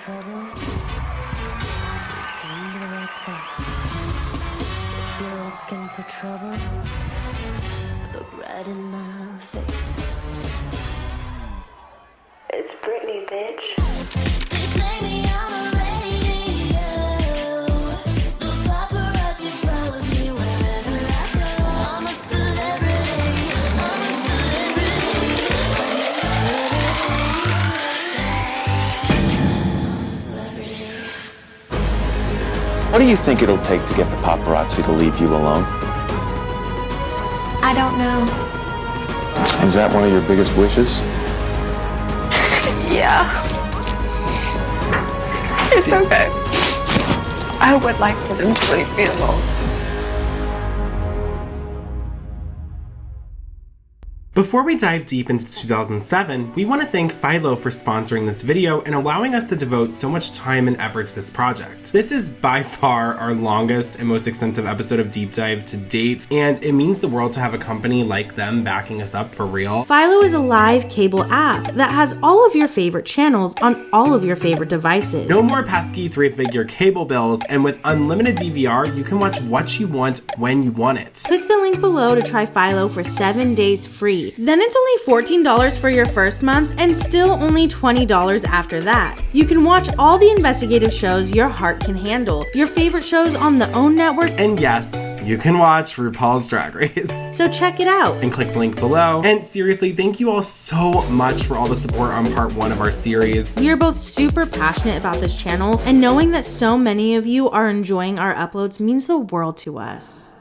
trouble, come to the right place. If you're looking for trouble, look right in my face. It's Britney, bitch. Lately on the radio, the paparazzi follows me wherever I go. I'm a celebrity, I'm a celebrity, I'm a celebrity. What do you think it'll take to get the paparazzi to leave you alone? I don't know. Is that one of your biggest wishes? Yeah. It's okay. I would like for them to leave me alone. Before we dive deep into 2007, we want to thank Philo for sponsoring this video and allowing us to devote so much time and effort to this project. This is by far our longest and most extensive episode of Deep Dive to date, and it means the world to have a company like them backing us up for real. Philo is a live cable app that has all of your favorite channels on all of your favorite devices. No more pesky three-figure cable bills, and with unlimited DVR, you can watch what you want when you want it. Click the link below to try Philo for 7 days free. Then it's only $14 for your first month and still only $20 after that. You can watch all the investigative shows your heart can handle, your favorite shows on the OWN network, And yes, you can watch RuPaul's Drag Race. so check it out. And click the link below. And seriously, thank you all so much for all the support on part 1 of our series. We are both super passionate about this channel, and knowing that so many of you are enjoying our uploads means the world to us.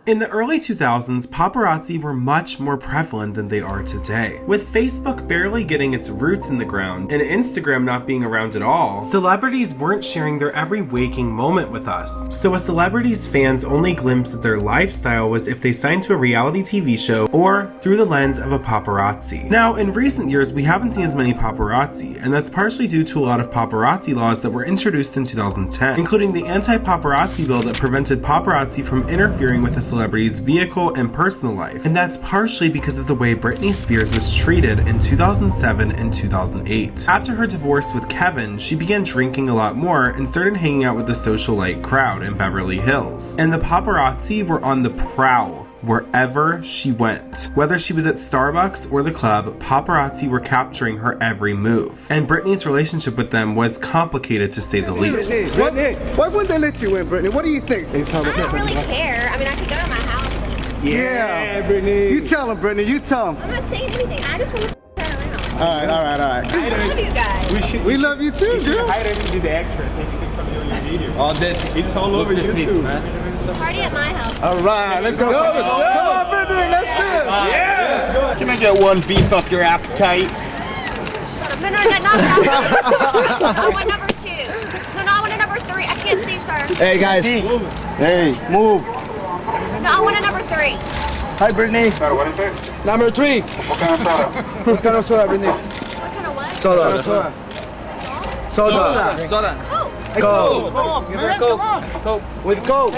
In the early 2000s, paparazzi were much more prevalent than they are today. With Facebook barely getting its roots in the ground and Instagram not being around at all, celebrities weren't sharing their every waking moment with us. So a celebrity's fans' only glimpse at their lifestyle was if they signed to a reality TV show or through the lens of a paparazzi. Now, in recent years, we haven't seen as many paparazzi, and that's partially due to a lot of paparazzi laws that were introduced in 2010, including the anti-paparazzi bill that prevented paparazzi from interfering with a celebrity's vehicle and personal life, and that's partially because of the way Britney Spears was treated in 2007 and 2008. After her divorce with Kevin, she began drinking a lot more and started hanging out with the socialite crowd in Beverly Hills, and the paparazzi were on the prowl wherever she went. Whether she was at Starbucks or the club, paparazzi were capturing her every move. And Britney's relationship with them was complicated to say the least. Why wouldn't they let you in, Britney? What do you think? I don't really care. I mean, I could go to my house. Yeah, Britney. You tell him, Britney. You tell him. I'm not saying anything. I just want to around. All right. I love you guys. We love you too, girl. Hire us to do the extra. Take anything from you on your video. All that. It's all over YouTube, man. Party at my house. All right, let's go. Come on, Britney. Let's do it. Yeah, let's go. Can I get one beef up your appetite? Shut up. No, not that. I want number 2. No, I want a number 3. I can't see, sir. Hey, guys. Hey, move. No, I want a number 3. Hi, Britney. What is it? Number 3. What kind of soda? What kind of soda, Britney? What kind of what? Soda. Soda. Coke. Coke. With Coke.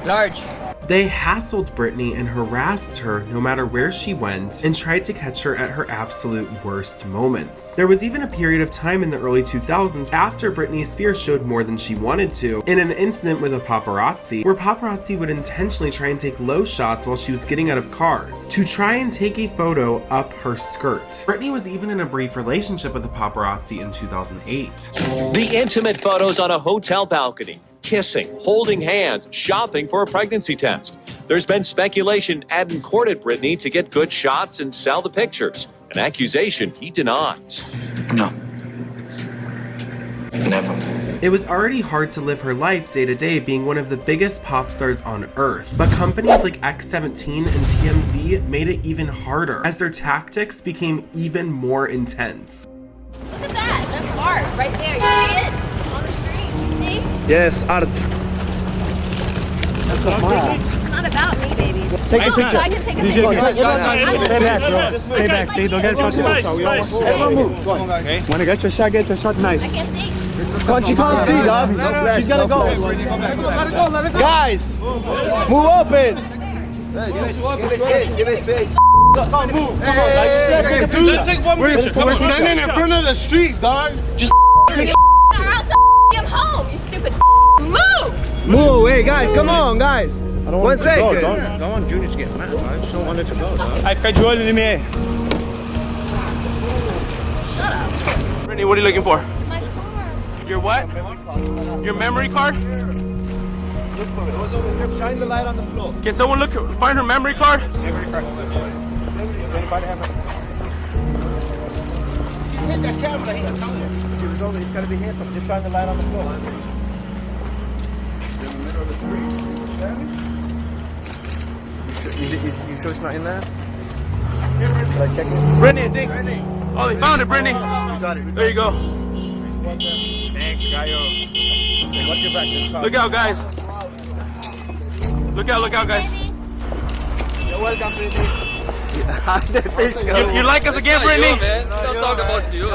Large. They hassled Britney and harassed her no matter where she went and tried to catch her at her absolute worst moments. There was even a period of time in the early 2000s after Britney Spears showed more than she wanted to in an incident with a paparazzi where paparazzi would intentionally try and take low shots while she was getting out of cars to try and take a photo up her skirt. Britney was even in a brief relationship with a paparazzi in 2008. The intimate photos on a hotel balcony. Kissing, holding hands, shopping for a pregnancy test. There's been speculation Adam courted Britney to get good shots and sell the pictures, an accusation he denies. No. Never. It was already hard to live her life day to day being one of the biggest pop stars on earth, but companies like X17 and TMZ made it even harder as their tactics became even more intense. Look at that. That's art right there. You see it? On the street. You see? Yes, art. It's not about me, babies. Take a picture. So I can take a picture. Stay back, bro. Stay back. Don't get Spice. Everyone move. Go on. Okay. Wanna get your shot nice. I can't see. She can't see, dog. She's gonna go. Let her go. Guys, move open. Give it space. Come on, move. Come on, guys. Just take a picture. Let's take one picture. We're standing in front of the street, dog. Just take Or else I'm home, you stupid move! move. Hey, guys, come on, guys. I don't 1 second. Don't want Junior to get mad. I just don't want it to go, dog. I got you in me. Shut up. Britney, what are you looking for? My car. Your what? Your memory card? Look for it. It was over here. Shine the light on the floor. Can someone find her memory card? Memory card. Does anybody have it? Hit that camera here somewhere. If it was over, it's got to be here. So just shine the light on the floor. In the middle of the street. You sure it's not in there? Should I check it? Britney, I think. Oh, they found it, Britney. You got it. There you go. Thanks, Gaio. Okay, watch your back. This car. Look out, guys. Look out, guys. Baby. You're welcome, Britney. The fish go. You like us again, Britney? Don't talk about you.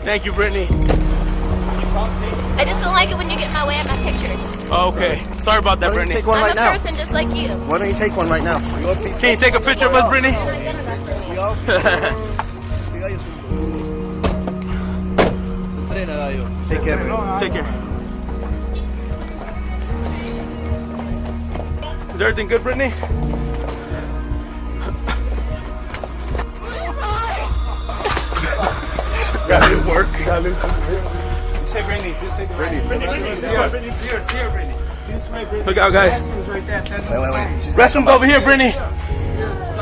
Thank you, Britney. I just don't like it when you get in my way of my pictures. Okay, sorry about that, Why don't you Britney. take one I'm right a now? person just like you. Why don't you take one right now? Can you take a picture of us, Britney? Take care. Take care. Is everything good, Britney? Got his work. Got his. Just say Britney. Just say Britney. Britney Spears. Here, Britney. This way, Britney. Look out, guys. Right there. Wait. Restroom's over here, Britney.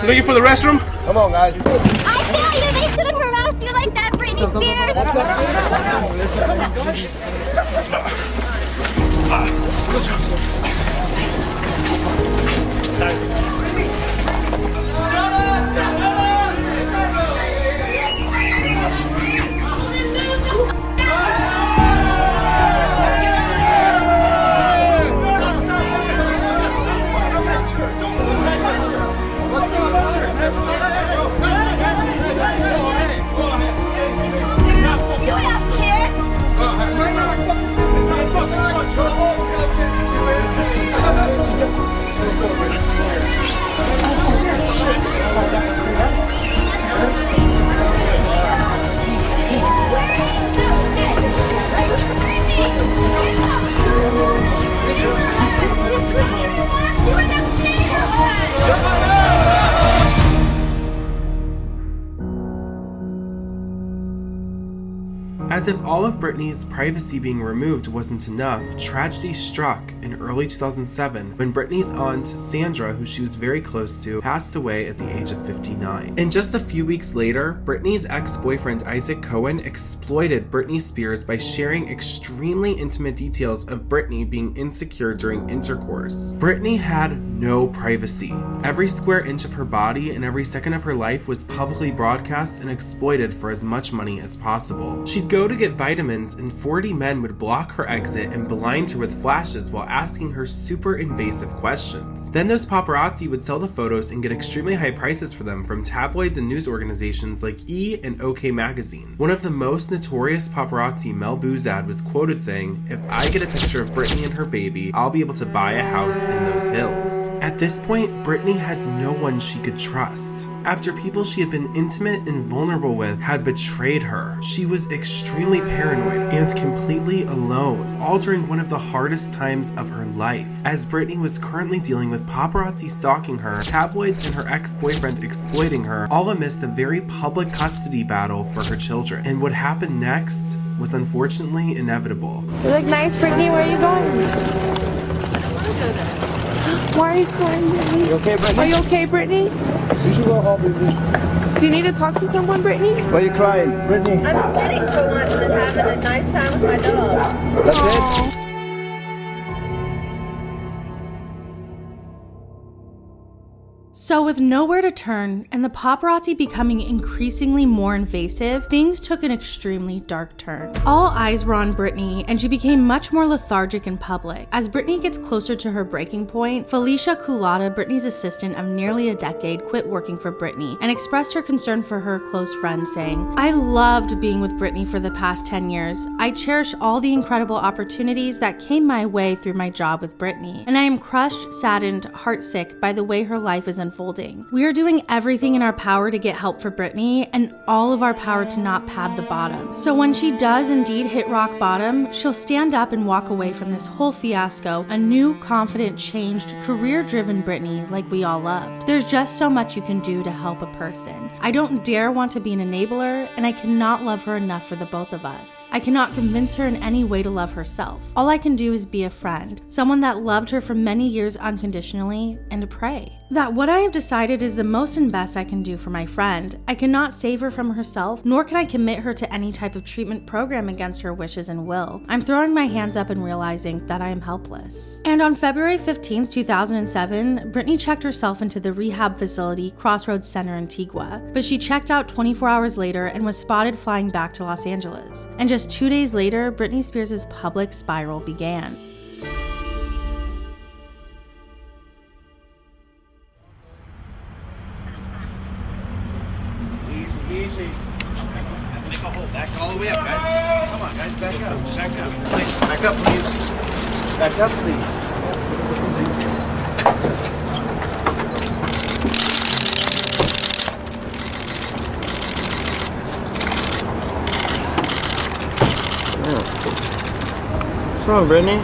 Looking for the restroom? Come on, guys. I tell you, they shouldn't harass you like that, Britney You have kids? As if all of Britney's privacy being removed wasn't enough, tragedy struck in early 2007 when Britney's aunt, Sandra, who she was very close to, passed away at the age of 59. And just a few weeks later, Britney's ex-boyfriend Isaac Cohen exploited Britney Spears by sharing extremely intimate details of Britney being insecure during intercourse. Britney had no privacy. Every square inch of her body and every second of her life was publicly broadcast and exploited for as much money as possible. She'd go to get vitamins and 40 men would block her exit and blind her with flashes while asking her super invasive questions. Then those paparazzi would sell the photos and get extremely high prices for them from tabloids and news organizations like E! and OK Magazine. One of the most notorious paparazzi, Mel Boozad, was quoted saying, "If I get a picture of Britney and her baby, I'll be able to buy a house in those hills." At this point, Britney had no one she could trust. After people she had been intimate and vulnerable with had betrayed her, she was extremely paranoid and completely alone, all during one of the hardest times of her life. As Britney was currently dealing with paparazzi stalking her, tabloids and her ex-boyfriend exploiting her, all amidst a very public custody battle for her children. And what happened next was unfortunately inevitable. You look nice, Britney. Where are you going? Why are you crying, Britney? You okay, Britney? Are you okay, Britney? You should go home with me. Do you need to talk to someone, Britney? Why are you crying, Britney? I'm sitting for once and having a nice time with my dog. That's it? So with nowhere to turn and the paparazzi becoming increasingly more invasive, things took an extremely dark turn. All eyes were on Britney and she became much more lethargic in public. As Britney gets closer to her breaking point, Felicia Culotta, Britney's assistant of nearly a decade, quit working for Britney and expressed her concern for her close friend, saying, "I loved being with Britney for the past 10 years. I cherish all the incredible opportunities that came my way through my job with Britney, and I am crushed, saddened, heartsick by the way her life is unfolding unfolding. We are doing everything in our power to get help for Britney and all of our power to not pad the bottom. So when she does indeed hit rock bottom, she'll stand up and walk away from this whole fiasco a new, confident, changed, career-driven Britney like we all loved. There's just so much you can do to help a person. I don't dare want to be an enabler, and I cannot love her enough for the both of us. I cannot convince her in any way to love herself. All I can do is be a friend, someone that loved her for many years unconditionally, and to pray that what I have decided is the most and best I can do for my friend. I cannot save her from herself, nor can I commit her to any type of treatment program against her wishes and will. I'm throwing my hands up and realizing that I am helpless. And on February 15th, 2007, Britney checked herself into the rehab facility Crossroads Center in Antigua, but she checked out 24 hours later and was spotted flying back to Los Angeles. And just 2 days later, Britney Spears' public spiral began. Easy. Make a hole. Back all the way up, guys. Come on, guys. Back up. Back up. Please. Back up, please. Back up, please. What's wrong, Britney?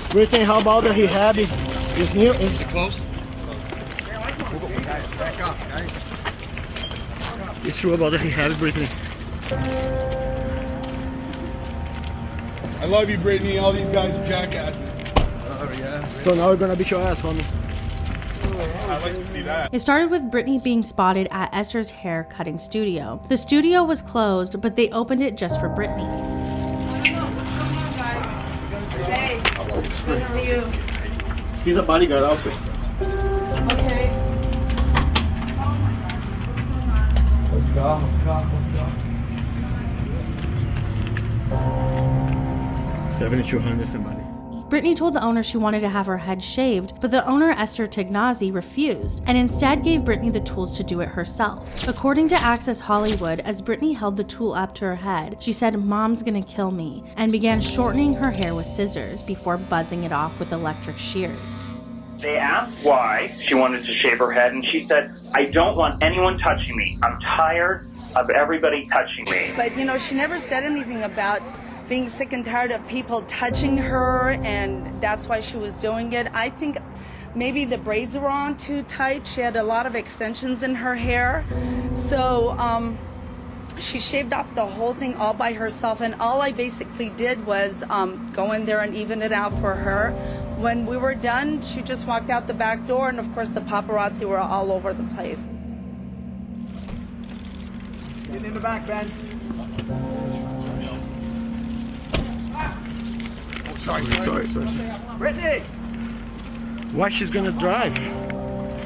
Britney, how about the Rehab is new? Is it close? Guys, back up, guys. It's true about the Rehab, Britney. I love you, Britney. All these guys are jackasses. Oh, yeah. So now we're gonna beat your ass, homie. I'd like to see that. It started with Britney being spotted at Esther's hair cutting studio. The studio was closed, but they opened it just for Britney. Hey, good for you. He's a bodyguard outfit. Okay. Let's go. 7,200 somebody. Britney told the owner she wanted to have her head shaved, but the owner, Esther Tignazi, refused and instead gave Britney the tools to do it herself. According to Access Hollywood, as Britney held the tool up to her head, she said, "Mom's gonna kill me," and began shortening her hair with scissors before buzzing it off with electric shears. They asked why she wanted to shave her head, and she said, "I don't want anyone touching me. I'm tired of everybody touching me." But you know, she never said anything about being sick and tired of people touching her, and that's why she was doing it. I think maybe the braids were on too tight. She had a lot of extensions in her hair. So she shaved off the whole thing all by herself, and all I basically did was go in there and even it out for her. When we were done, she just walked out the back door, and of course the paparazzi were all over the place. Get in the back, Ben. Sorry. Britney! Why she's gonna drive?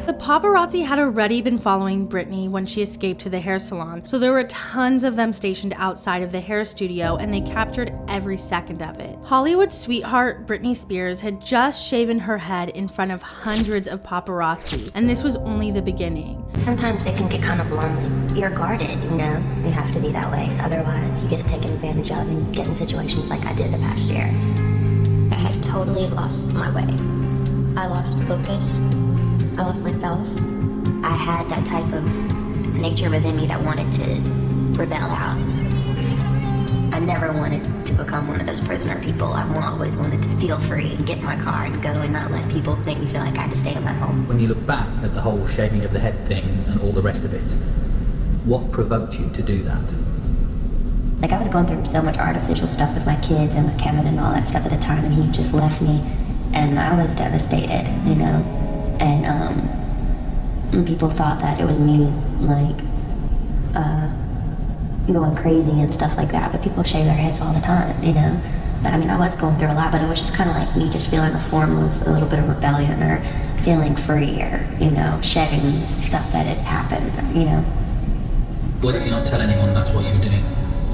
The paparazzi had already been following Britney when she escaped to the hair salon, so there were tons of them stationed outside of the hair studio, and they captured every second of it. Hollywood sweetheart Britney Spears had just shaven her head in front of hundreds of paparazzi, and this was only the beginning. Sometimes it can get kind of lonely. You're guarded, you know? You have to be that way, otherwise you get taken advantage of and get in situations like I did the past year. I had totally lost my way. I lost focus. I lost myself. I had that type of nature within me that wanted to rebel out. I never wanted to become one of those prisoner people. I always wanted to feel free and get in my car and go and not let people make me feel like I had to stay in my home. When you look back at the whole shaving of the head thing and all the rest of it, what provoked you to do that? Like, I was going through so much artificial stuff with my kids and with Kevin and all that stuff at the time, and he just left me, and I was devastated, you know? And people thought that it was me, like, going crazy and stuff like that, but people shave their heads all the time, you know? But I mean, I was going through a lot, but it was just kind of like me just feeling a form of a little bit of rebellion, or feeling free, or, you know, shedding stuff that had happened, you know? Why did you not tell anyone that's what you were doing?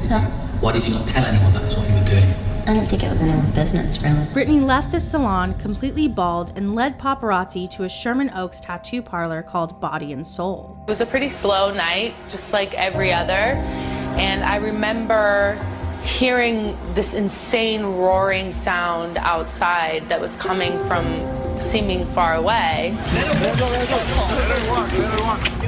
Huh? Why did you not tell anyone that's what you were doing? I didn't think it was anyone's business, really. Britney left the salon completely bald and led paparazzi to a Sherman Oaks tattoo parlor called Body and Soul. It was a pretty slow night, just like every other. And I remember hearing this insane roaring sound outside that was coming from seeming far away.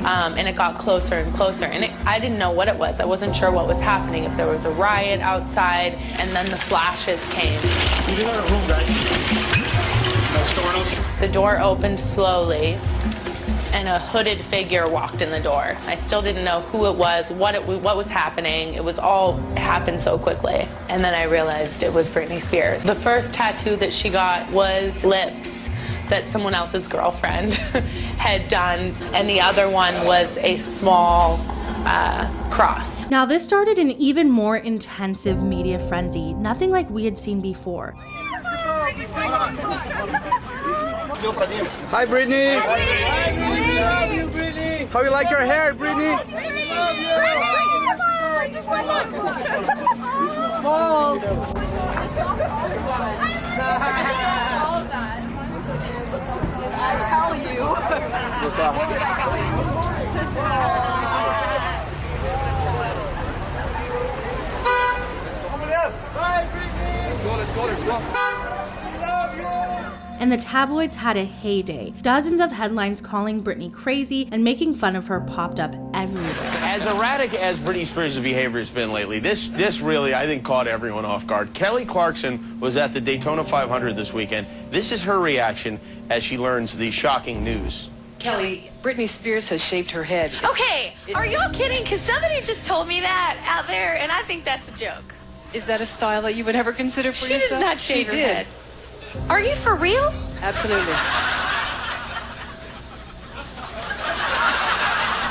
And it got closer and closer, and I didn't know what it was. I wasn't sure what was happening, if there was a riot outside, and then the flashes came. The door opened slowly, and a hooded figure walked in the door. I still didn't know who it was, what was happening. It happened so quickly. And then I realized it was Britney Spears. The first tattoo that she got was lips that someone else's girlfriend had done, and the other one was a small cross. Now this started an even more intensive media frenzy, nothing like we had seen before. Hi, Britney. Love you, Britney. How you like your hair, Britney? I tell you. Let's go. And the tabloids had a heyday. Dozens of headlines calling Britney crazy and making fun of her popped up everywhere. As erratic as Britney Spears' behavior has been lately, this really, I think, caught everyone off guard. Kelly Clarkson was at the Daytona 500 this weekend. This is her reaction as she learns the shocking news. Kelly, Britney Spears has shaved her head. Okay, are y'all kidding? Because somebody just told me that out there, and I think that's a joke. Is that a style that you would ever consider for yourself? She did not shave her She did. head. Are you for real? Absolutely.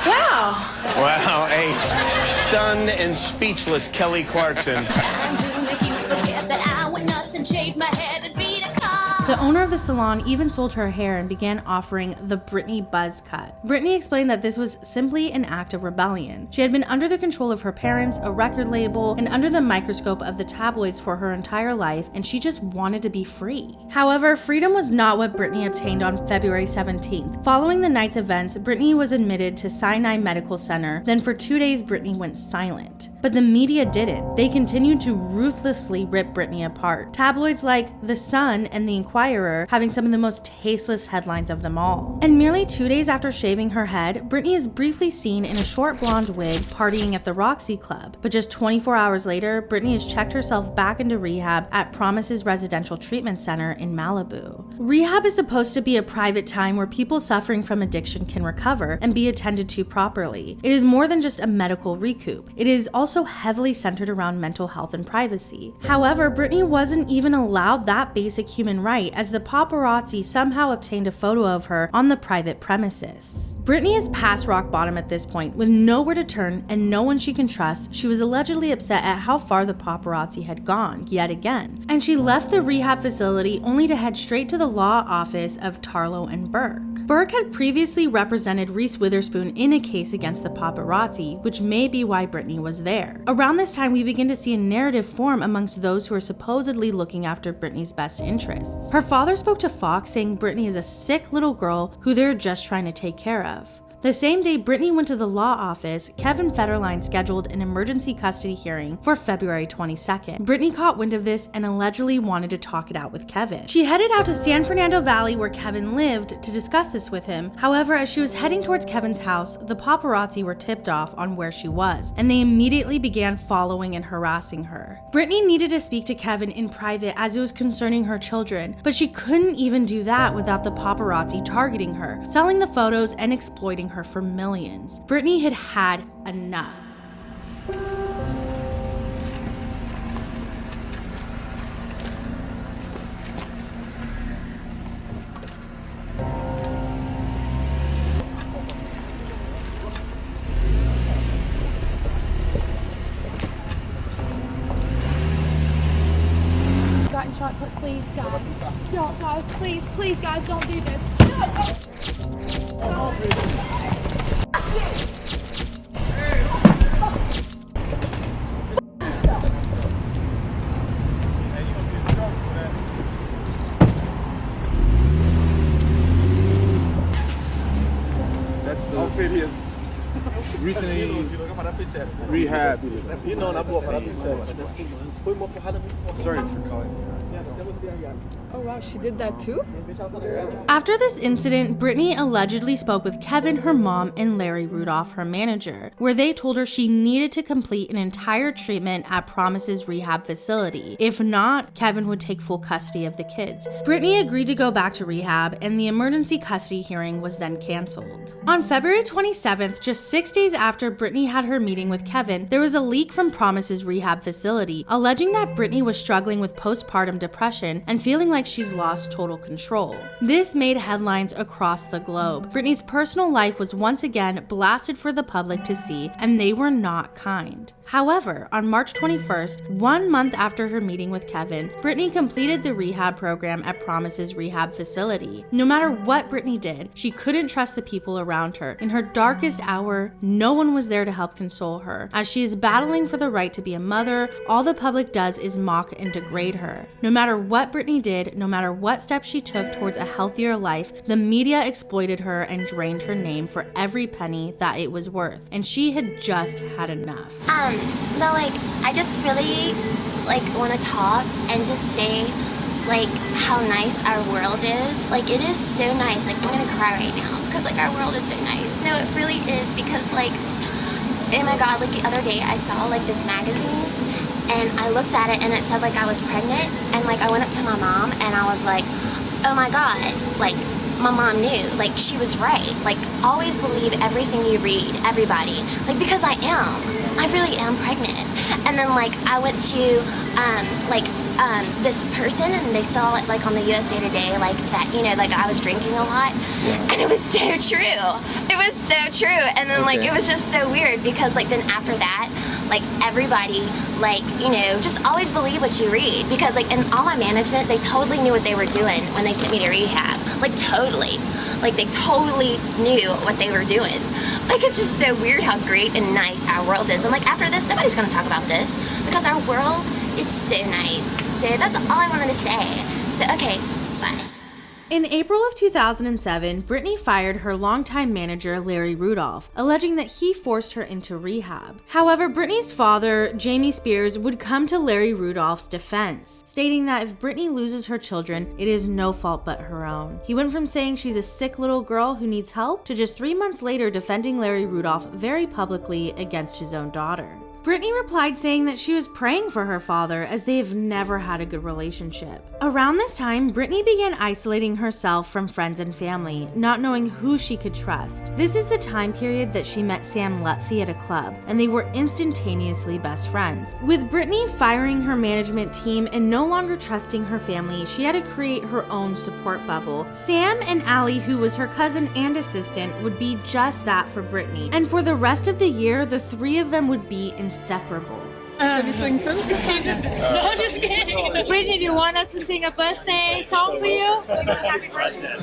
Wow. Wow, a stunned and speechless Kelly Clarkson. The owner of the salon even sold her hair and began offering the Britney buzz cut. Britney explained that this was simply an act of rebellion. She had been under the control of her parents, a record label, and under the microscope of the tabloids for her entire life, and she just wanted to be free. However, freedom was not what Britney obtained on February 17th. Following the night's events, Britney was admitted to Sinai Medical Center. Then for 2 days, Britney went silent. But the media didn't. They continued to ruthlessly rip Britney apart. Tabloids like The Sun and The Inquirer having some of the most tasteless headlines of them all. And merely 2 days after shaving her head, Britney is briefly seen in a short blonde wig partying at the Roxy Club. But just 24 hours later, Britney has checked herself back into rehab at Promises Residential Treatment Center in Malibu. Rehab is supposed to be a private time where people suffering from addiction can recover and be attended to properly. It is more than just a medical recoup. It is also heavily centered around mental health and privacy. However, Britney wasn't even allowed that basic human right, as the paparazzi somehow obtained a photo of her on the private premises. Britney is past rock bottom at this point, with nowhere to turn and no one she can trust. She was allegedly upset at how far the paparazzi had gone, yet again, and she left the rehab facility only to head straight to the law office of Tarlow and Burke. Burke had previously represented Reese Witherspoon in a case against the paparazzi, which may be why Britney was there. Around this time, we begin to see a narrative form amongst those who are supposedly looking after Britney's best interests. Her father spoke to Fox saying Britney is a sick little girl who they're just trying to take care of. The same day Britney went to the law office, Kevin Federline scheduled an emergency custody hearing for February 22nd. Britney caught wind of this and allegedly wanted to talk it out with Kevin. She headed out to San Fernando Valley where Kevin lived to discuss this with him. However, as she was heading towards Kevin's house, the paparazzi were tipped off on where she was, and they immediately began following and harassing her. Britney needed to speak to Kevin in private as it was concerning her children, but she couldn't even do that without the paparazzi targeting her, selling the photos and exploiting her for millions. Britney had had enough. Gotten shots, like, please, guys. Don't, guys, please, guys, don't do this. No. That's the outfit here. Rehab. Sorry for calling. Oh wow, she did that too? After this incident, Britney allegedly spoke with Kevin, her mom, and Larry Rudolph, her manager, where they told her she needed to complete an entire treatment at Promise's rehab facility. If not, Kevin would take full custody of the kids. Britney agreed to go back to rehab, and the emergency custody hearing was then canceled. On February 27th, just 6 days after Britney had her meeting with Kevin, there was a leak from Promise's rehab facility alleging that Britney was struggling with postpartum depression and feeling like she's lost total control. This made headlines across the globe. Britney's personal life was once again blasted for the public to see, and they were not kind. However, on March 21st, 1 month after her meeting with Kevin, Britney completed the rehab program at Promise's rehab facility. No matter what Britney did, she couldn't trust the people around her. In her darkest hour, no one was there to help console her. As she is battling for the right to be a mother, all the public does is mock and degrade her. No matter what Britney did, no matter what steps she took towards a healthier life, the media exploited her and drained her name for every penny that it was worth, and she had just had enough. But like, I just really want to talk and just say how nice our world is. Like, it is so nice. Like, I'm gonna cry right now because our world is so nice. No, it really is, because oh my god, the other day I saw this magazine and I looked at it and it said I was pregnant, and I went up to my mom and I was like, oh my god, my mom knew, she was right. Always believe everything you read, everybody. Because I really am pregnant. And then I went to this person and they saw it on the USA Today, that, I was drinking a lot. Yeah. And it was so true. It was so true. And then it was just so weird because then after that, everybody, just always believe what you read, because in all my management, they totally knew what they were doing when they sent me to rehab. Totally. They totally knew what they were doing. It's just so weird how great and nice our world is. And after this, nobody's gonna talk about this because our world is so nice. So that's all I wanted to say. So, okay, bye. In April of 2007, Britney fired her longtime manager, Larry Rudolph, alleging that he forced her into rehab. However, Britney's father, Jamie Spears, would come to Larry Rudolph's defense, stating that if Britney loses her children, it is no fault but her own. He went from saying she's a sick little girl who needs help to just 3 months later defending Larry Rudolph very publicly against his own daughter. Britney replied saying that she was praying for her father as they have never had a good relationship. Around this time, Britney began isolating herself from friends and family, not knowing who she could trust. This is the time period that she met Sam Lutfi at a club, and they were instantaneously best friends. With Britney firing her management team and no longer trusting her family, she had to create her own support bubble. Sam and Allie, who was her cousin and assistant, would be just that for Britney. And for the rest of the year, the three of them would be inseparable. No, just kidding. Britney, do you want us to sing a birthday song for you? Happy birthday.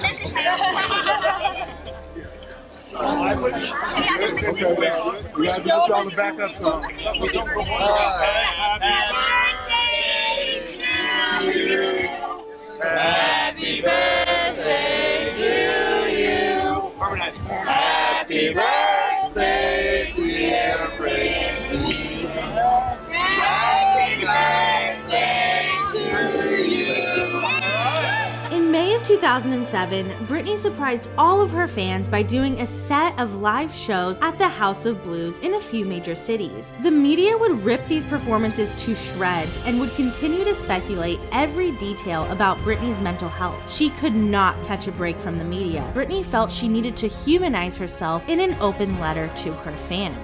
We got to get y'all the backup song. Happy birthday to you. Happy birthday to you. Happy birthday, dear Britney. Happy birthday to you. In May of 2007, Britney surprised all of her fans by doing a set of live shows at the House of Blues in a few major cities. The media would rip these performances to shreds and would continue to speculate every detail about Britney's mental health. She could not catch a break from the media. Britney felt she needed to humanize herself in an open letter to her fans.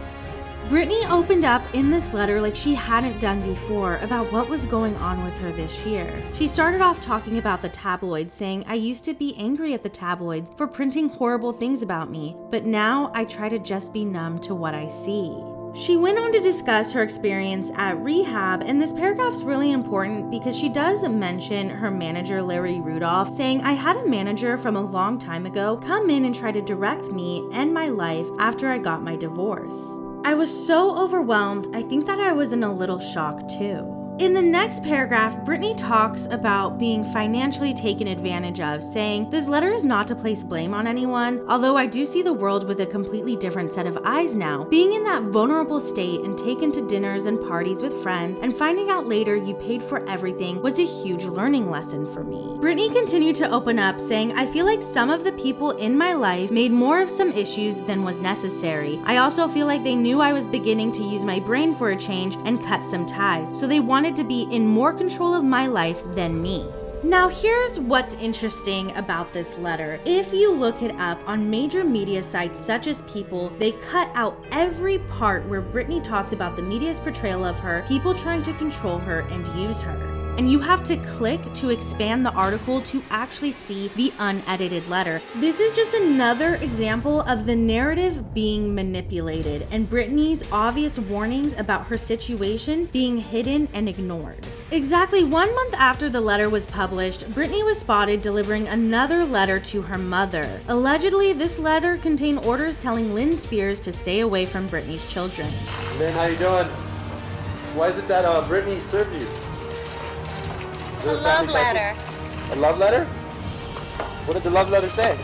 Britney opened up in this letter like she hadn't done before about what was going on with her this year. She started off talking about the tabloids, saying, "I used to be angry at the tabloids for printing horrible things about me, but now I try to just be numb to what I see." She went on to discuss her experience at rehab, and this paragraph's really important because she does mention her manager, Larry Rudolph, saying, "I had a manager from a long time ago come in and try to direct me and my life after I got my divorce. I was so overwhelmed, I think that I was in a little shock too." In the next paragraph, Britney talks about being financially taken advantage of, saying, "This letter is not to place blame on anyone, although I do see the world with a completely different set of eyes now. Being in that vulnerable state and taken to dinners and parties with friends and finding out later you paid for everything was a huge learning lesson for me." Britney continued to open up, saying, "I feel like some of the people in my life made more of some issues than was necessary. I also feel like they knew I was beginning to use my brain for a change and cut some ties, so they wanted to be in more control of my life than me." Now here's what's interesting about this letter. If you look it up on major media sites such as People, they cut out every part where Britney talks about the media's portrayal of her, people trying to control her and use her. And you have to click to expand the article to actually see the unedited letter. This is just another example of the narrative being manipulated and Britney's obvious warnings about her situation being hidden and ignored. Exactly 1 month after the letter was published, Britney was spotted delivering another letter to her mother. Allegedly, this letter contained orders telling Lynn Spears to stay away from Britney's children. Lynn, how you doing? Why is it that Britney served you? A love letter. A love letter? What did the love letter say?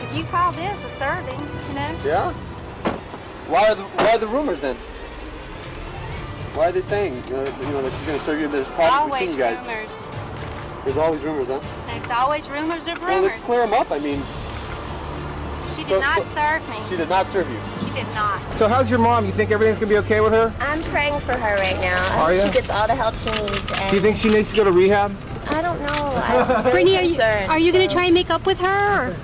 If you call this a serving, you know? Yeah? Why are the rumors then? Why are they saying that she's going to serve you? There's problems between you guys. Rumors. There's always rumors, huh? It's always rumors of Well, rumors. let's clear them up. I mean, She did not serve me. she did not serve you. She did not. So how's your mom? You think everything's going to be okay with her? I'm praying for her right now. I Are hope ya? she gets all the help she needs. And Do you think she needs to go to rehab? I don't know. I'm very Brittany, concerned, are you going to so- try and make up with her?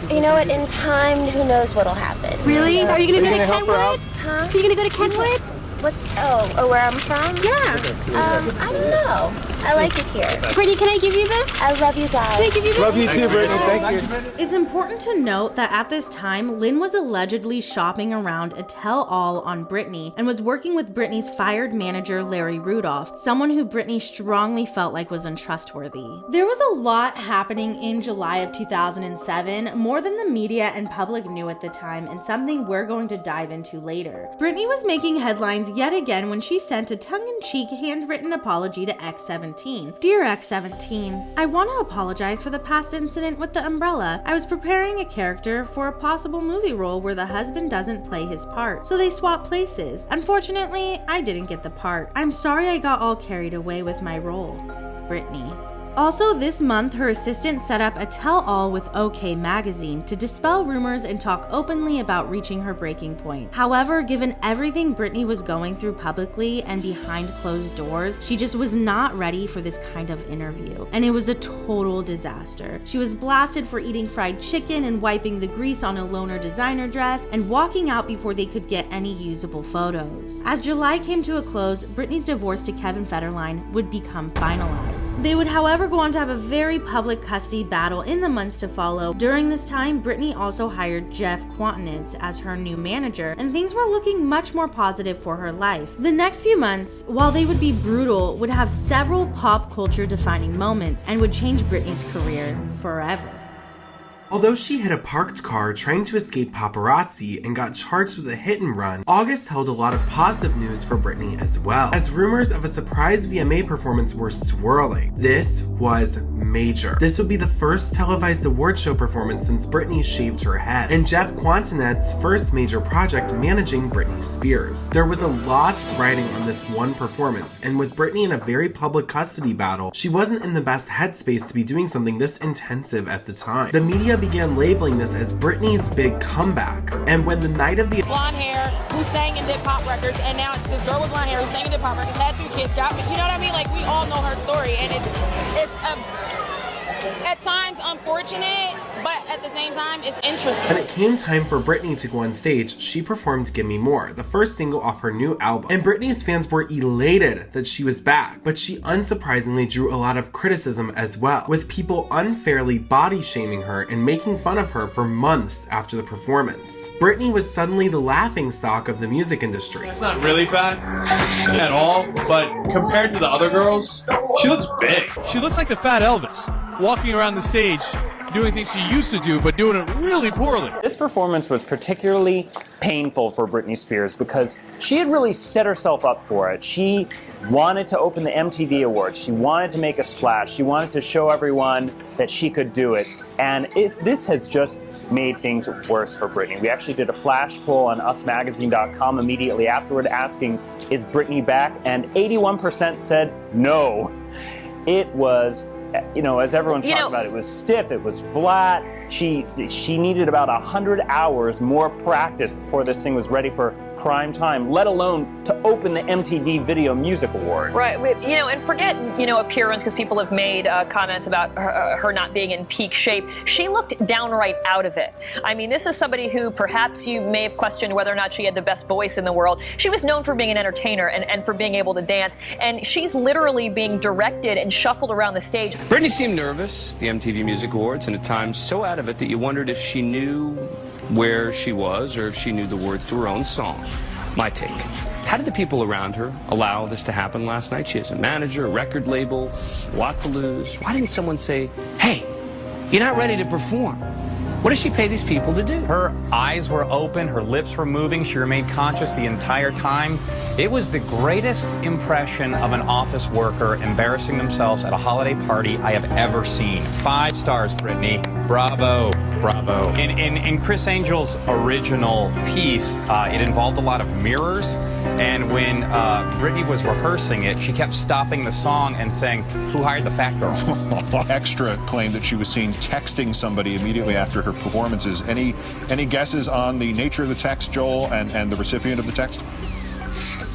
Or? You know what? In time, who knows what'll happen? Really? Are you going to go to help her out? Kenwood? Huh? Are you going to go to Kenwood? What's where I'm from? Yeah. I don't know. I like it here. Brittany, can I give you this? I love you guys. Can I give you this? Love you too, Brittany. Thank you. It's important to note that at this time, Lynn was allegedly shopping around a tell-all on Britney and was working with Britney's fired manager, Larry Rudolph, someone who Britney strongly felt like was untrustworthy. There was a lot happening in July of 2007, more than the media and public knew at the time, and something we're going to dive into later. Britney was making headlines yet again when she sent a tongue-in-cheek handwritten apology to X17. Dear X17, I want to apologize for the past incident with the umbrella. I was preparing a character for a possible movie role where the husband doesn't play his part, so they swap places. Unfortunately, I didn't get the part. I'm sorry I got all carried away with my role. Britney. Also this month, her assistant set up a tell-all with OK Magazine to dispel rumors and talk openly about reaching her breaking point. However, given everything Britney was going through publicly and behind closed doors, she just was not ready for this kind of interview, and it was a total disaster. She was blasted for eating fried chicken and wiping the grease on a loaner designer dress and walking out before they could get any usable photos. As July came to a close, Britney's divorce to Kevin Federline would become finalized. They would, however, go on to have a very public custody battle in the months to follow. During this time, Britney also hired Jeff Quantinitz as her new manager, and things were looking much more positive for her life. The next few months, while they would be brutal, would have several pop culture defining moments and would change Britney's career forever. Although she hit a parked car trying to escape paparazzi and got charged with a hit and run, August held a lot of positive news for Britney as well, as rumors of a surprise VMA performance were swirling. This was major. This would be the first televised award show performance since Britney shaved her head, and Jeff Quantinett's first major project managing Britney Spears. There was a lot riding on this one performance, and with Britney in a very public custody battle, she wasn't in the best headspace to be doing something this intensive at the time. The media began labeling this as Britney's big comeback, and when the night of the blonde hair who sang and did pop records, and now it's this girl with blonde hair who sang and did pop records, had 2 kids, got me, you know what I mean? Like, we all know her story, and it's at times unfortunate, but at the same time, it's interesting. When it came time for Britney to go on stage, she performed Give Me More, the first single off her new album. And Britney's fans were elated that she was back, but she unsurprisingly drew a lot of criticism as well, with people unfairly body shaming her and making fun of her for months after the performance. Britney was suddenly the laughingstock of the music industry. It's not really fat at all, but compared to the other girls, she looks big. She looks like the fat Elvis, walking around the stage doing things she used to do, but doing it really poorly. This performance was particularly painful for Britney Spears because she had really set herself up for it. She wanted to open the MTV Awards. She wanted to make a splash. She wanted to show everyone that she could do it. And this has just made things worse for Britney. We actually did a flash poll on usmagazine.com immediately afterward asking, is Britney back? And 81% said no. It was, you know, as everyone's talking about, it was stiff, it was flat. She needed about 100 hours more practice before this thing was ready for prime time, let alone to open the MTV Video Music Awards. Right, you know, and forget, you know, appearance, because people have made comments about her not being in peak shape. She looked downright out of it. I mean, this is somebody who perhaps you may have questioned whether or not she had the best voice in the world. She was known for being an entertainer and for being able to dance, and she's literally being directed and shuffled around the stage. Britney seemed nervous, the MTV Music Awards, and at times so out of it that you wondered if she knew where she was or if she knew the words to her own song. My take. How did the people around her allow this to happen last night? She has a manager, a record label, a lot to lose. Why didn't someone say, hey, you're not ready to perform? What does she pay these people to do? Her eyes were open, her lips were moving, she remained conscious the entire time. It was the greatest impression of an office worker embarrassing themselves at a holiday party I have ever seen. 5 stars, Britney. Bravo. Bravo. In Chris Angel's original piece, it involved a lot of mirrors, and when Britney was rehearsing it, she kept stopping the song and saying, who hired the fat girl? Extra claimed that she was seen texting somebody immediately after her performances. Any guesses on the nature of the text, Joel, and the recipient of the text?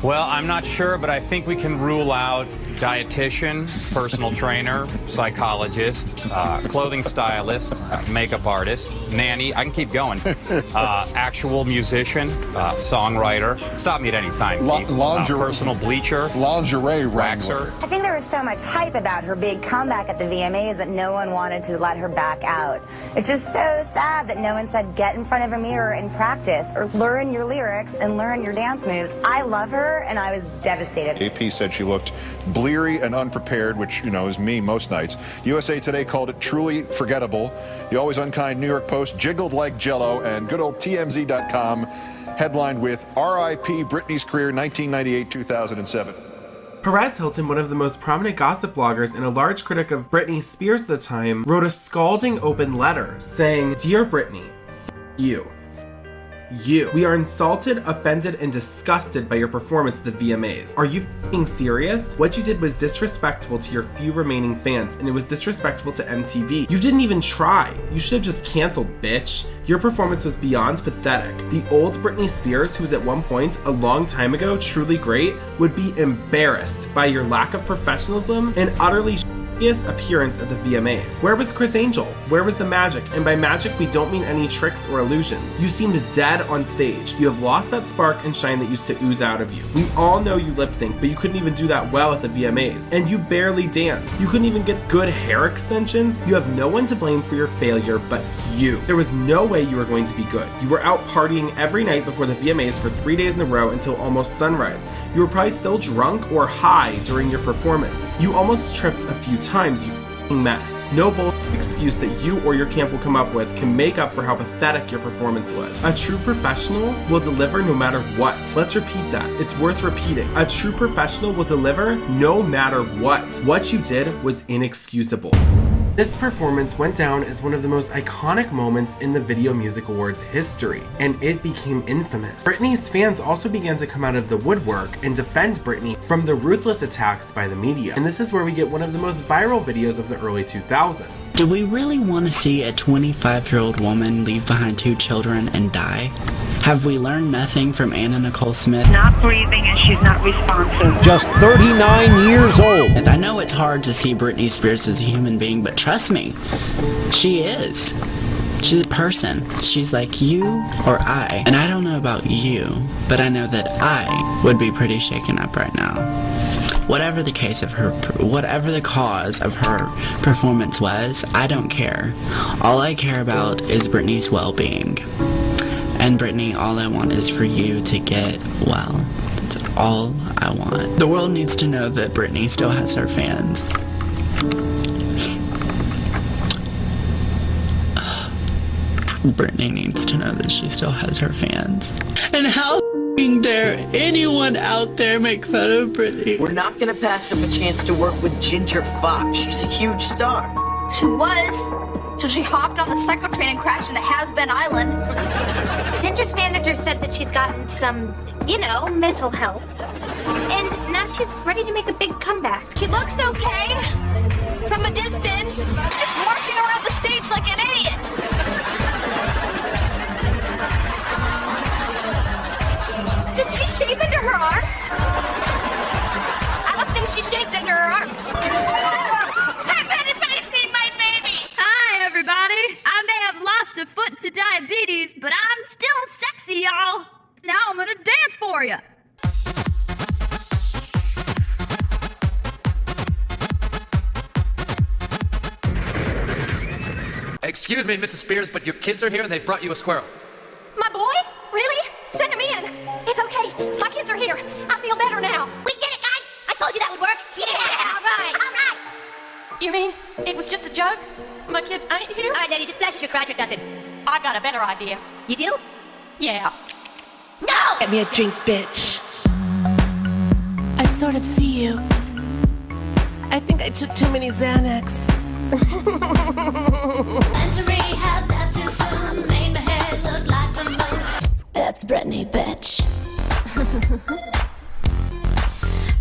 Well, I'm not sure, but I think we can rule out dietitian, personal trainer, psychologist, clothing stylist, makeup artist, nanny. I can keep going. Actual musician, songwriter. Stop me at any time. Personal bleacher. Lingerie waxer. I think there was so much hype about her big comeback at the VMAs that no one wanted to let her back out. It's just so sad that no one said get in front of a mirror and practice or learn your lyrics and learn your dance moves. I love her and I was devastated. AP said she looked bleary and unprepared, which, you know, is me most nights. USA Today called it truly forgettable. The always unkind New York Post jiggled like jello, and good old TMZ.com headlined with R.I.P. Britney's career 1998-2007. Perez Hilton, one of the most prominent gossip bloggers and a large critic of Britney Spears at the time, wrote a scalding open letter saying, "Dear Britney, you. We are insulted, offended, and disgusted by your performance at the VMAs. Are you f***ing serious? What you did was disrespectful to your few remaining fans, and it was disrespectful to MTV. You didn't even try. You should have just canceled, bitch. Your performance was beyond pathetic. The old Britney Spears, who was at one point, a long time ago, truly great, would be embarrassed by your lack of professionalism and utterly appearance at the VMAs. Where was Chris Angel? Where was the magic? And by magic, we don't mean any tricks or illusions. You seemed dead on stage. You have lost that spark and shine that used to ooze out of you. We all know you lip sync, but you couldn't even do that well at the VMAs. And you barely dance. You couldn't even get good hair extensions. You have no one to blame for your failure but you. There was no way you were going to be good. You were out partying every night before the VMAs for 3 days in a row until almost sunrise. You were probably still drunk or high during your performance. You almost tripped a few times, you f***ing mess. No bullshit excuse that you or your camp will come up with can make up for how pathetic your performance was. A true professional will deliver no matter what. Let's repeat that. It's worth repeating. A true professional will deliver no matter what. What you did was inexcusable. This performance went down as one of the most iconic moments in the Video Music Awards history, and it became infamous. Britney's fans also began to come out of the woodwork and defend Britney from the ruthless attacks by the media, and this is where we get one of the most viral videos of the early 2000s. Do we really want to see a 25-year-old woman leave behind 2 children and die? Have we learned nothing from Anna Nicole Smith? Not breathing and she's not responsive. Just 39 years old. And I know it's hard to see Britney Spears as a human being, but trust me, she is. She's a person. She's like you or I. And I don't know about you, but I know that I would be pretty shaken up right now. Whatever the case of her, whatever the cause of her performance was, I don't care. All I care about is Britney's well-being. And Britney, all I want is for you to get well. That's all I want. The world needs to know that Britney still has her fans. Britney needs to know that she still has her fans. And how dare anyone out there make fun of Britney? We're not gonna pass up a chance to work with Ginger Fox. She's a huge star. She was, till she hopped on the cycle train and crashed into Has-Been Island. Ginger's manager said that she's gotten some, mental health. And now she's ready to make a big comeback. She looks okay from a distance. She's just marching around the stage like an idiot. Did she shave into her arms? I don't think she shaved into her arms. Has anybody seen my baby? Hi, everybody. I may have lost a foot to diabetes, but I'm still sexy, y'all. Now I'm gonna dance for you. Excuse me, Mrs. Spears, but your kids are here and they've brought you a squirrel. My boys? Really? Send them in. It's okay. My kids are here. I feel better now. We did it, guys! I told you that would work. Yeah, all right. You mean it was just a joke? My kids ain't here? All right, Daddy, just flash us your crotch or something. I got a better idea. You do? Yeah. No! Get me a drink, bitch. I sort of see you. I think I took too many Xanax. Rehab left too soon, made my head look like the moon. That's Britney, bitch.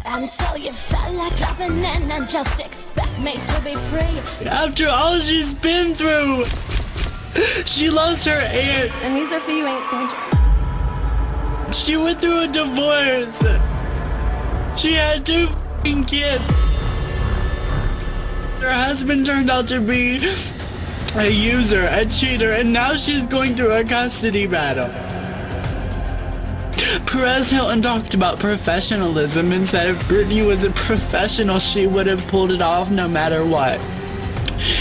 And so you felt like dropping in and just expect me to be free. After all she's been through, she lost her aunt. And these are for you, Aunt Sandra. She went through a divorce. She had 2 kids. Her husband turned out to be a user, a cheater, and now she's going through a custody battle. Perez Hilton talked about professionalism and said if Britney was a professional, she would have pulled it off no matter what.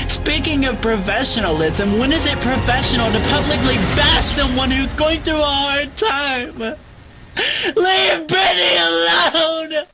Speaking of professionalism, when is it professional to publicly bash someone who's going through a hard time? Leave Britney alone!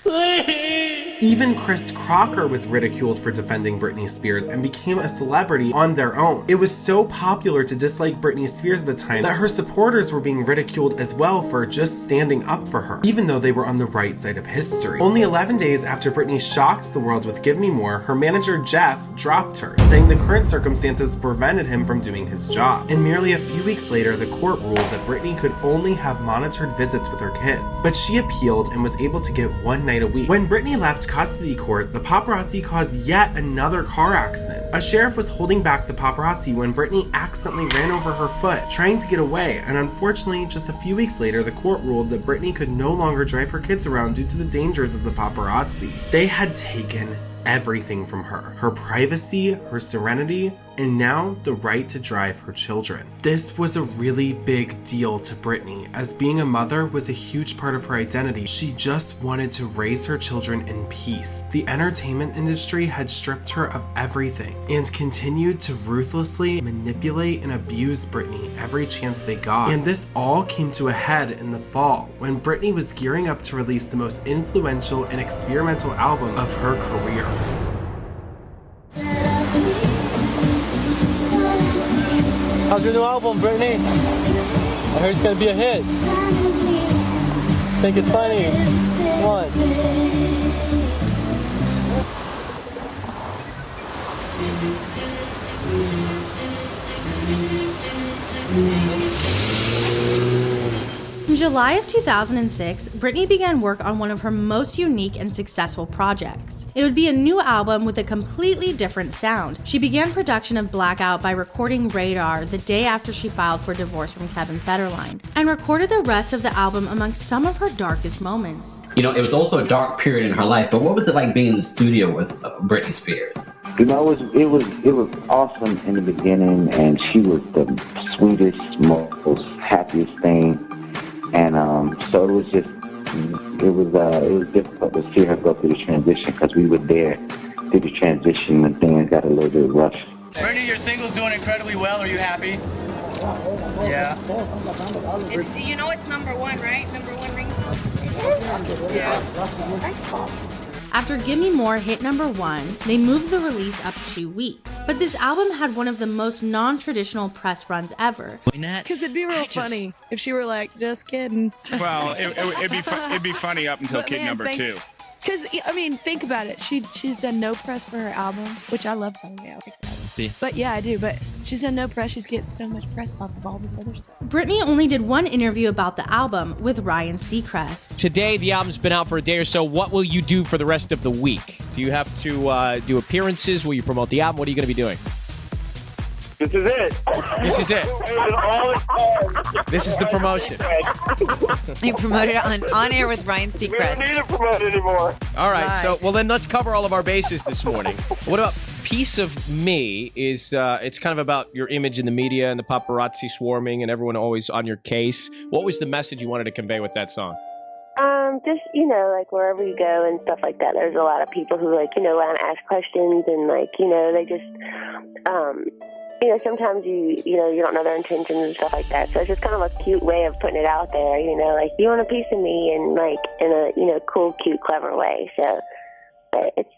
Please! Even Chris Crocker was ridiculed for defending Britney Spears and became a celebrity on their own. It was so popular to dislike Britney Spears at the time that her supporters were being ridiculed as well for just standing up for her, even though they were on the right side of history. Only 11 days after Britney shocked the world with Give Me More, her manager Jeff dropped her, saying the current circumstances prevented him from doing his job. And merely a few weeks later, the court ruled that Britney could only have monitored visits with her kids. But she appealed and was able to get one night a week. When Britney left custody court, the paparazzi caused yet another car accident. A sheriff was holding back the paparazzi when Britney accidentally ran over her foot, trying to get away, and unfortunately, just a few weeks later, the court ruled that Britney could no longer drive her kids around due to the dangers of the paparazzi. They had taken everything from her. Her privacy, her serenity, and now the right to drive her children. This was a really big deal to Britney, as being a mother was a huge part of her identity. She just wanted to raise her children in peace. The entertainment industry had stripped her of everything and continued to ruthlessly manipulate and abuse Britney every chance they got. And this all came to a head in the fall, when Britney was gearing up to release the most influential and experimental album of her career. How's your new album, Britney? I heard it's gonna be a hit. Think it's funny? What? In July of 2006, Britney began work on one of her most unique and successful projects. It would be a new album with a completely different sound. She began production of Blackout by recording Radar the day after she filed for divorce from Kevin Federline, and recorded the rest of the album amongst some of her darkest moments. You know, it was also a dark period in her life, but what was it like being in the studio with Britney Spears? You know, it was awesome in the beginning, and she was the sweetest, most happiest thing. And so it was difficult to see her go through the transition, because we were there through the transition and things got a little bit rushed. Britney, your single's doing incredibly well. Are you happy? Yeah. You know it's number one, right? Number one ring. Yeah. After Give Me More hit number 1, they moved the release up 2 weeks. But this album had one of the most non-traditional press runs ever. Because it'd be real funny if she were like, just kidding. Well, it'd be funny up until kid number 2. Because, I mean, think about it. She's done no press for her album, which I love, by the way. I like that album. But yeah, I do. But she's done no press. She's getting so much press off of all this other stuff. Britney only did one interview about the album with Ryan Seacrest. Today, the album's been out for a day or so. What will you do for the rest of the week? Do you have to do appearances? Will you promote the album? What are you going to be doing? This is it. This is it. This is the promotion. You promoted it on air with Ryan Seacrest. We don't need to promote anymore. All right. So, well, then let's cover all of our bases this morning. What about Piece of Me? Is it's kind of about your image in the media and the paparazzi swarming and everyone always on your case. What was the message you wanted to convey with that song? Just, like wherever you go and stuff like that, there's a lot of people who want to ask questions and they just, sometimes you don't know their intentions and stuff like that. So it's just kind of a cute way of putting it out there, you want a piece of me and in a cool, cute, clever way. So but it's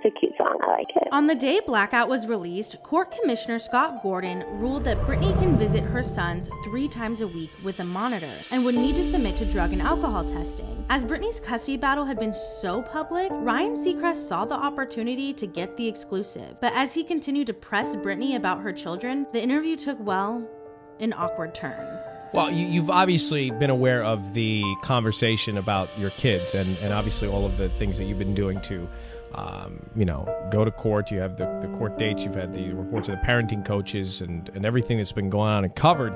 a cute song. I like it. On the day Blackout was released, Court Commissioner Scott Gordon ruled that Britney can visit her sons 3 times a week with a monitor and would need to submit to drug and alcohol testing. As Britney's custody battle had been so public, Ryan Seacrest saw the opportunity to get the exclusive. But as he continued to press Britney about her children, the interview took, an awkward turn. Well, you've obviously been aware of the conversation about your kids and obviously all of the things that you've been doing to, go to court. You have the court dates. You've had the reports of the parenting coaches and everything that's been going on and covered.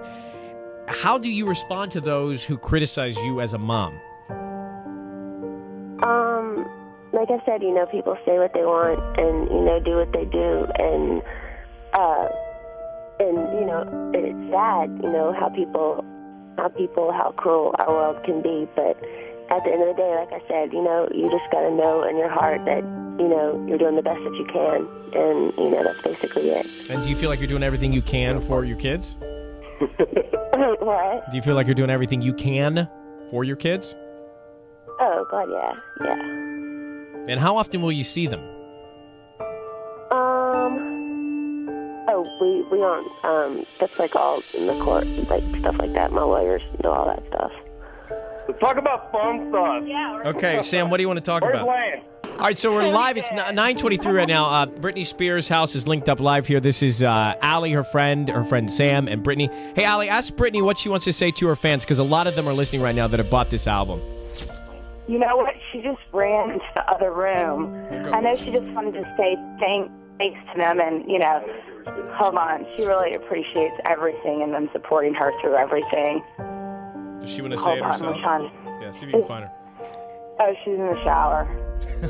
How do you respond to those who criticize you as a mom? Like I said, people say what they want and, do what they do. And it's sad, how cruel our world can be. But at the end of the day, like I said, you just got to know in your heart that, you're doing the best that you can. And, that's basically it. And do you feel like you're doing everything you can for your kids? What? Do you feel like you're doing everything you can for your kids? Oh, God, yeah. And how often will you see them? We aren't, that's all in the court, stuff like that. My lawyers know all that stuff. Let's talk about fun stuff. Yeah. Okay, Sam, what do you want to talk about? Land? All right, so we're live. It's 9:23 right now. Britney Spears' house is linked up live here. This is Allie, her friend Sam, and Britney. Hey, Allie, ask Britney what she wants to say to her fans, because a lot of them are listening right now that have bought this album. You know what? She just ran into the other room. I know she just wanted to say thanks to them and, hold on. She really appreciates everything and them supporting her through everything. Does she want to say it herself? Yeah, see if you can find her. Oh, she's in the shower. Do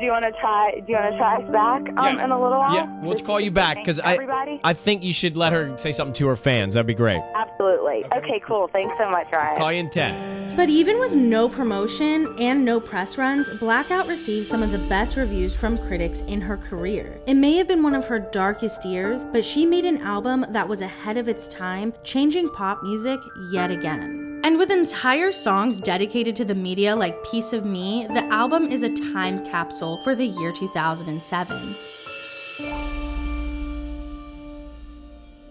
you want to try us back in a little while? Yeah, we'll call you back because I think you should let her say something to her fans. That'd be great. Absolutely. Okay, cool. Thanks so much, Ryan. Call you in 10. But even with no promotion and no press runs, Blackout received some of the best reviews from critics in her career. It may have been one of her darkest years, but she made an album that was ahead of its time, changing pop music yet again. And with entire songs dedicated to the media like Piece of Me, the album is a time capsule for the year 2007.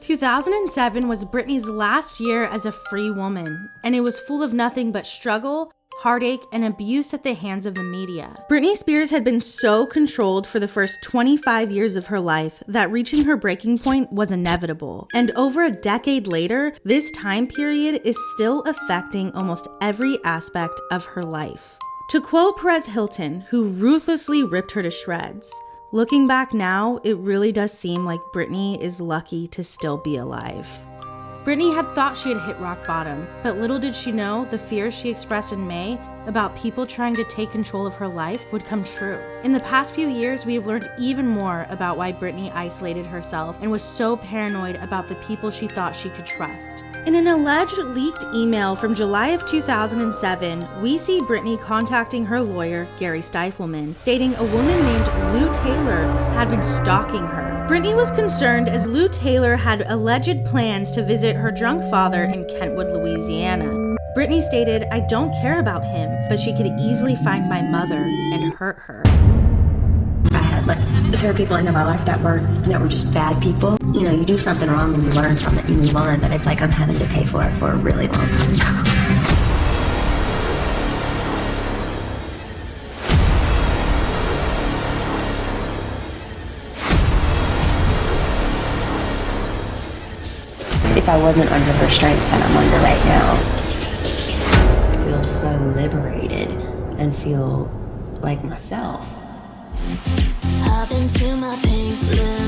2007 was Britney's last year as a free woman, and it was full of nothing but struggle, heartache, and abuse at the hands of the media. Britney Spears had been so controlled for the first 25 years of her life that reaching her breaking point was inevitable. And over a decade later, this time period is still affecting almost every aspect of her life. To quote Perez Hilton, who ruthlessly ripped her to shreds, "Looking back now, it really does seem like Britney is lucky to still be alive." Britney had thought she had hit rock bottom, but little did she know the fears she expressed in May about people trying to take control of her life would come true. In the past few years, we have learned even more about why Britney isolated herself and was so paranoid about the people she thought she could trust. In an alleged leaked email from July of 2007, we see Britney contacting her lawyer, Gary Stifelman, stating a woman named Lou Taylor had been stalking her. Britney was concerned as Lou Taylor had alleged plans to visit her drunk father in Kentwood, Louisiana. Britney stated, "I don't care about him, but she could easily find my mother and hurt her." I had Like, there are people into my life that were just bad people. You know, you do something wrong and you learn from it, you move on, but it's like I'm having to pay for it for a really long time. If I wasn't under her strengths that I'm under right now, I feel so liberated and feel like myself. Hop into my pink limousine.